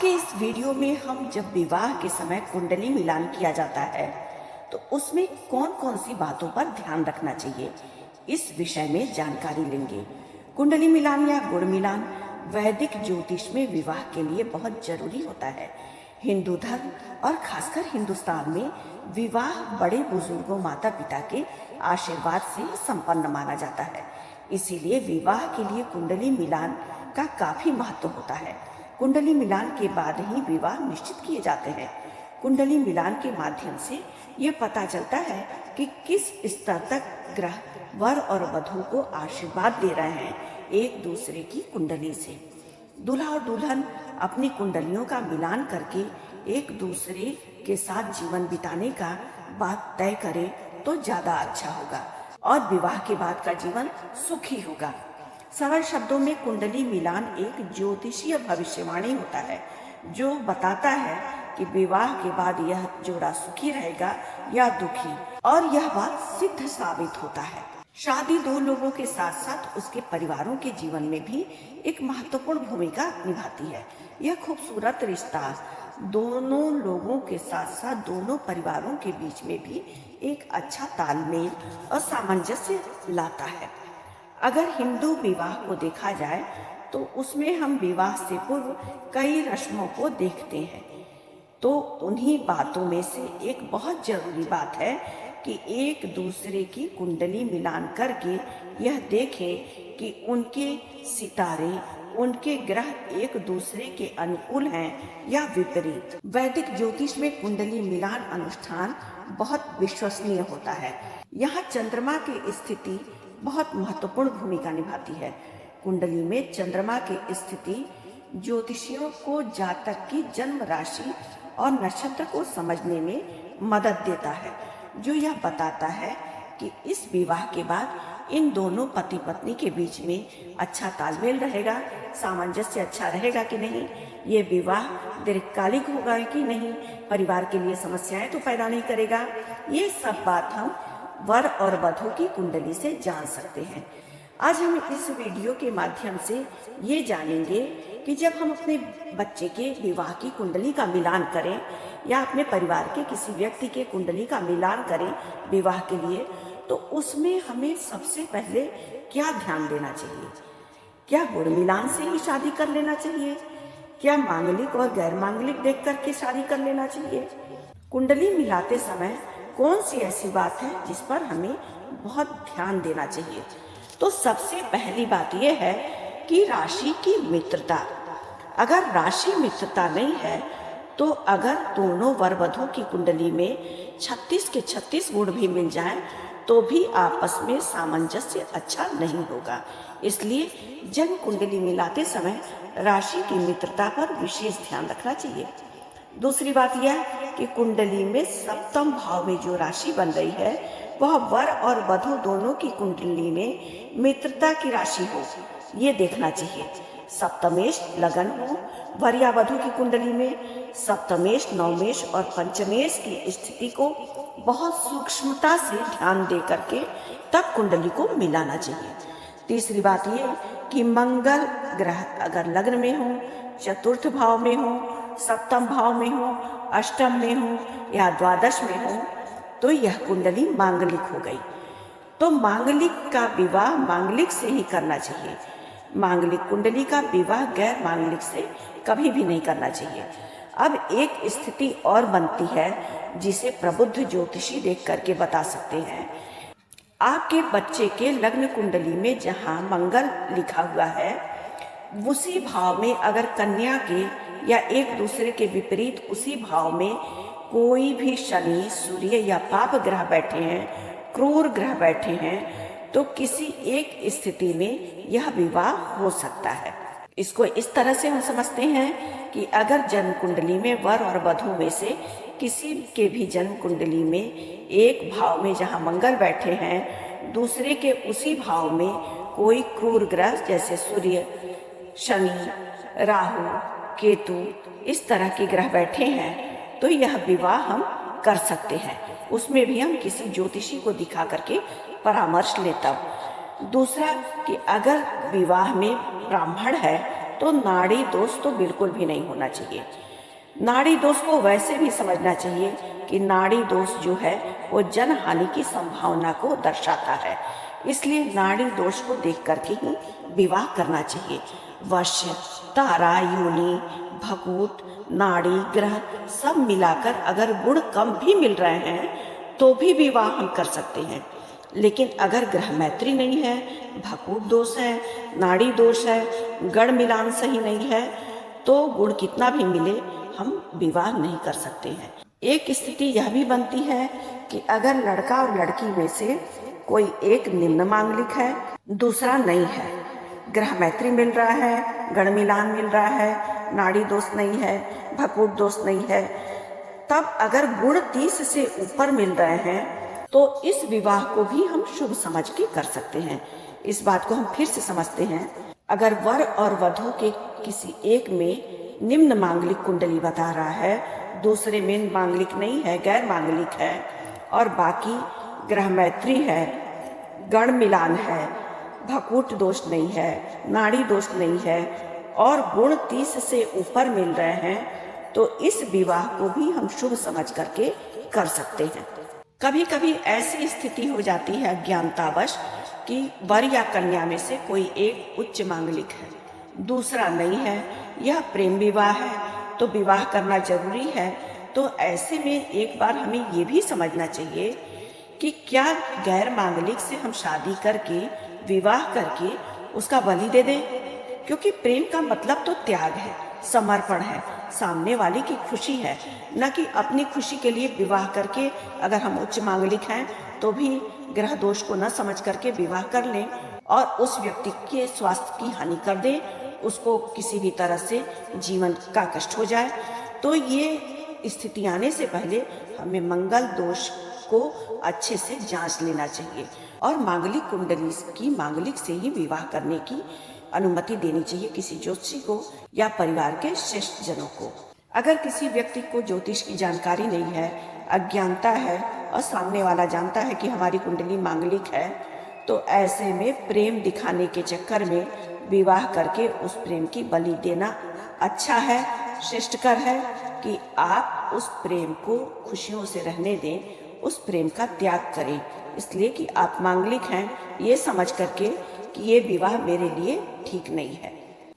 के इस वीडियो में हम जब विवाह के समय कुंडली मिलान किया जाता है तो उसमें कौन कौन सी बातों पर ध्यान रखना चाहिए, इस विषय में जानकारी लेंगे। कुंडली मिलान या गुण मिलान वैदिक ज्योतिष में विवाह के लिए बहुत जरूरी होता है। हिंदू धर्म और खासकर हिंदुस्तान में विवाह बड़े बुजुर्गों माता पिता के आशीर्वाद से संपन्न माना जाता है। इसीलिए विवाह के लिए कुंडली मिलान का काफी महत्व होता है। कुंडली मिलान के बाद ही विवाह निश्चित किए जाते हैं। कुंडली मिलान के माध्यम से यह पता चलता है कि किस स्तर तक ग्रह वर और वधू को आशीर्वाद दे रहे हैं एक दूसरे की कुंडली से। दूल्हा और दुल्हन अपनी कुंडलियों का मिलान करके एक दूसरे के साथ जीवन बिताने का बात तय करें तो ज्यादा अच्छा होगा और विवाह के बाद का जीवन सुखी होगा। सरल शब्दों में कुंडली मिलान एक ज्योतिषीय भविष्यवाणी होता है जो बताता है कि विवाह के बाद यह जोड़ा सुखी रहेगा या दुखी, और यह बात सिद्ध साबित होता है। शादी दो लोगों के साथ साथ उसके परिवारों के जीवन में भी एक महत्वपूर्ण भूमिका निभाती है। यह खूबसूरत रिश्ता दोनों लोगों के साथ साथ दोनों परिवारों के बीच में भी एक अच्छा तालमेल और सामंजस्य लाता है। अगर हिंदू विवाह को देखा जाए तो उसमें हम विवाह से पूर्व कई रस्मों को देखते हैं। तो उन्हीं बातों में से एक बहुत जरूरी बात है कि एक दूसरे की कुंडली मिलान करके यह देखें कि उनके सितारे, उनके ग्रह एक दूसरे के अनुकूल हैं या विपरीत। वैदिक ज्योतिष में कुंडली मिलान अनुष्ठान बहुत विश्वसनीय होता है। यहाँ चंद्रमा की स्थिति बहुत महत्वपूर्ण भूमिका निभाती है। कुंडली में चंद्रमा की स्थिति ज्योतिषियों को जातक की जन्म राशि और नक्षत्र को समझने में मदद देता है, जो यह बताता है कि इस विवाह के बाद इन दोनों पति पत्नी के बीच में अच्छा तालमेल रहेगा, सामंजस्य अच्छा रहेगा कि नहीं, ये विवाह दीर्घकालिक होगा कि नहीं, परिवार के लिए समस्याएं तो पैदा नहीं करेगा। ये सब बात हम वर और वधू की कुंडली से जान सकते हैं। आज हम इस वीडियो के माध्यम से ये जानेंगे कि जब हम अपने बच्चे के विवाह की कुंडली का मिलान करें या अपने परिवार के किसी व्यक्ति के कुंडली का मिलान करें विवाह के लिए, तो उसमें हमें सबसे पहले क्या ध्यान देना चाहिए। क्या गुण मिलान से ही शादी कर लेना चाहिए? क्या मांगलिक और गैर मांगलिक देख करके शादी कर लेना चाहिए? कुंडली मिलाते समय कौन सी ऐसी बात है जिस पर हमें बहुत ध्यान देना चाहिए? तो सबसे पहली बात यह है कि राशि की मित्रता। अगर राशि मित्रता नहीं है तो अगर दोनों वर वधू की कुंडली में 36 के 36 गुण भी मिल जाएं तो भी आपस में सामंजस्य अच्छा नहीं होगा। इसलिए जन्म कुंडली मिलाते समय राशि की मित्रता पर विशेष ध्यान रखना चाहिए। दूसरी बात यह कि कुंडली में सप्तम भाव में जो राशि बन रही है वह वर और वधू दोनों की कुंडली में मित्रता की राशि हो, ये देखना चाहिए। सप्तमेश लगन हो वर या वधू की कुंडली में, सप्तमेश, नवमेश और पंचमेश की स्थिति को बहुत सूक्ष्मता से ध्यान दे करके तब कुंडली को मिलाना चाहिए। तीसरी बात ये कि मंगल ग्रह अगर लग्न में हो, चतुर्थ भाव में हो, सप्तम भाव में हो, अष्टम में हो या द्वादश में हो तो यह कुंडली मांगलिक हो गई। तो मांगलिक का विवाह मांगलिक से ही करना चाहिए। मांगलिक कुंडली का विवाह गैर मांगलिक से कभी भी नहीं करना चाहिए। अब एक स्थिति और बनती है जिसे प्रबुद्ध ज्योतिषी देख करके बता सकते हैं। आपके बच्चे के लग्न कुंडली में जहाँ मंगल लिखा हुआ है उसी भाव में अगर कन्या के या एक दूसरे के विपरीत उसी भाव में कोई भी शनि, सूर्य या पाप ग्रह बैठे हैं, क्रूर ग्रह बैठे हैं, तो किसी एक स्थिति में यह विवाह हो सकता है। इसको इस तरह से हम समझते हैं कि अगर जन्म कुंडली में वर और वधू में से किसी के भी जन्म कुंडली में एक भाव में जहाँ मंगल बैठे हैं, दूसरे के उसी भाव में कोई क्रूर ग्रह जैसे सूर्य, शनि, राहु, केतु इस तरह के ग्रह बैठे हैं तो यह विवाह हम कर सकते हैं। उसमें भी हम किसी ज्योतिषी को दिखा करके परामर्श लेता। दूसरा कि अगर विवाह में ब्राह्मण है तो नाड़ी दोष तो बिल्कुल भी नहीं होना चाहिए। नाड़ी दोष को वैसे भी समझना चाहिए कि नाड़ी दोष जो है वो जन हानि की संभावना को दर्शाता है, इसलिए नाड़ी दोष को देख करके ही विवाह करना चाहिए। वश्य, तारा, योनि, भकूट, नाड़ी, ग्रह सब मिलाकर अगर गुण कम भी मिल रहे हैं तो भी विवाह हम कर सकते हैं। लेकिन अगर ग्रह मैत्री नहीं है, भकूट दोष है, नाड़ी दोष है, गण मिलान सही नहीं है, तो गुण कितना भी मिले हम विवाह नहीं कर सकते हैं। एक स्थिति यह भी बनती है कि अगर लड़का और लड़की में से कोई एक निम्न मांगलिक है, दूसरा नहीं है, ग्रह मैत्री मिल रहा है, गण मिलान मिल रहा है, नाड़ी दोष नहीं है, भकूट दोष नहीं है, तब अगर गुण 30 से ऊपर मिल रहे हैं तो इस विवाह को भी हम शुभ समझ के कर सकते हैं। इस बात को हम फिर से समझते हैं। अगर वर और वधू के किसी एक में निम्न मांगलिक कुंडली बता रहा है, दूसरे में मांगलिक नहीं है, गैर मांगलिक है, और बाकी ग्रह मैत्री है, गण मिलान है, भकूट दोष नहीं है, नाड़ी दोष नहीं है, और गुण 30 से ऊपर मिल रहे हैं, तो इस विवाह को भी हम शुभ समझ करके कर सकते हैं। कभी कभी ऐसी स्थिति हो जाती है अज्ञानतावश कि वर या कन्या में से कोई एक उच्च मांगलिक है, दूसरा नहीं है, यह प्रेम विवाह है, तो विवाह करना जरूरी है। तो ऐसे में एक बार हमें ये भी समझना चाहिए कि क्या गैर मांगलिक से हम शादी करके विवाह करके उसका बलि दे दें, क्योंकि प्रेम का मतलब तो त्याग है, समर्पण है, सामने वाले की खुशी है, न कि अपनी खुशी के लिए विवाह करके अगर हम उच्च मांगलिक हैं तो भी ग्रह दोष को न समझ करके विवाह कर लें और उस व्यक्ति के स्वास्थ्य की हानि कर दें, उसको किसी भी तरह से जीवन का कष्ट हो जाए। तो ये स्थिति आने से पहले हमें मंगल दोष को अच्छे से जांच लेना चाहिए और मांगलिक कुंडली की मांगलिक से ही विवाह करने की अनुमति देनी चाहिए किसी ज्योतिषी को या परिवार के श्रेष्ठ जनों को। अगर किसी व्यक्ति को ज्योतिष की जानकारी नहीं है, अज्ञानता है और सामने वाला जानता है कि हमारी कुंडली मांगलिक है, तो ऐसे में प्रेम दिखाने के चक्कर में विवाह करके उस प्रेम की बलि देना अच्छा है, श्रेष्ठकर है कि आप उस प्रेम को खुशियों से रहने दें, उस प्रेम का त्याग करें, इसलिए कि आप मांगलिक हैं ये समझ करके कि ये विवाह मेरे लिए ठीक नहीं है।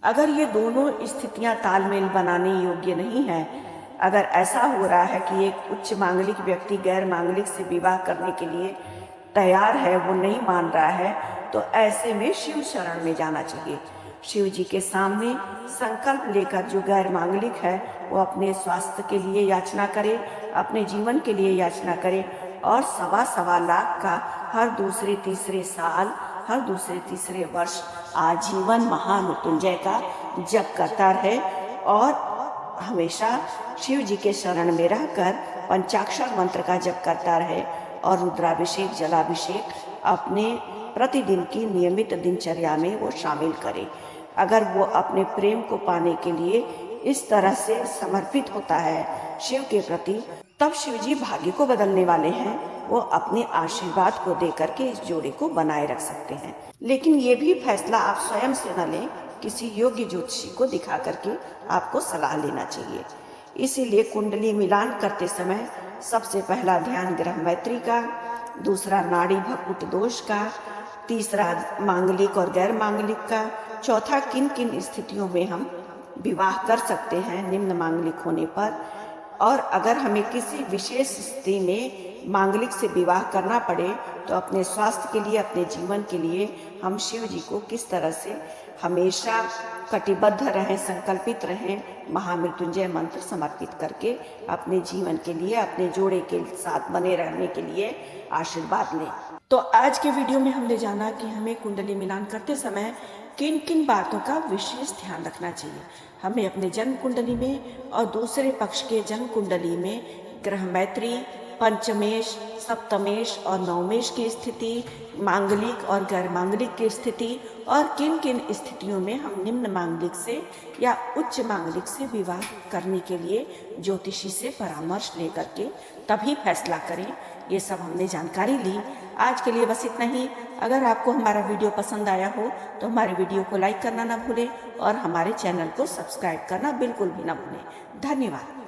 अगर ये दोनों स्थितियां तालमेल बनाने योग्य नहीं है, अगर ऐसा हो रहा है कि एक उच्च मांगलिक व्यक्ति गैर मांगलिक से विवाह करने के लिए तैयार है, वो नहीं मान रहा है, तो ऐसे में शिव शरण में जाना चाहिए। शिव जी के सामने संकल्प लेकर जो गैर मांगलिक है वो अपने स्वास्थ्य के लिए याचना करे, अपने जीवन के लिए याचना करे और 1.25 लाख का हर दूसरे तीसरे साल, हर दूसरे तीसरे वर्ष आजीवन महामृत्युंजय का जप करता रहे और हमेशा शिव जी के शरण में रहकर पंचाक्षर मंत्र का जप करता रहे और रुद्राभिषेक, जलाभिषेक अपने प्रतिदिन की नियमित दिनचर्या में वो शामिल करे। अगर वो अपने प्रेम को पाने के लिए इस तरह से समर्पित होता है शिव के प्रति, तब शिव जी भाग्य को बदलने वाले हैं। वो अपने आशीर्वाद को दे करके इस जोड़े को बनाए रख सकते हैं। लेकिन ये भी फैसला आप स्वयं से न लें, किसी योग्य ज्योतिषी को दिखा करके आपको सलाह लेना चाहिए। इसीलिए कुंडली मिलान करते समय सबसे पहला ध्यान ग्रह मैत्री का, दूसरा नाड़ी भकुट दोष का, तीसरा मांगलिक और गैर मांगलिक का, चौथा किन किन स्थितियों में हम विवाह कर सकते हैं निम्न मांगलिक होने पर, और अगर हमें किसी विशेष स्थिति में मांगलिक से विवाह करना पड़े तो अपने स्वास्थ्य के लिए, अपने जीवन के लिए हम शिव जी को किस तरह से हमेशा कटिबद्ध रहें, संकल्पित रहें, महामृत्युंजय मंत्र समर्पित करके अपने जीवन के लिए, अपने जोड़े के साथ बने रहने के लिए आशीर्वाद लें। तो आज के वीडियो में हमने जाना कि हमें कुंडली मिलान करते समय किन किन बातों का विशेष ध्यान रखना चाहिए। हमें अपने जन्म कुंडली में और दूसरे पक्ष के जन्म कुंडली में ग्रह मैत्री, पंचमेश, सप्तमेश और नवमेश की स्थिति, मांगलिक और गैर मांगलिक की स्थिति और किन किन स्थितियों में हम निम्न मांगलिक से या उच्च मांगलिक से विवाह करने के लिए ज्योतिषी से परामर्श लेकर के तभी फैसला करें, ये सब हमने जानकारी ली। आज के लिए बस इतना ही। अगर आपको हमारा वीडियो पसंद आया हो तो हमारे वीडियो को लाइक करना ना भूलें और हमारे चैनल को सब्सक्राइब करना बिल्कुल भी ना भूलें। धन्यवाद।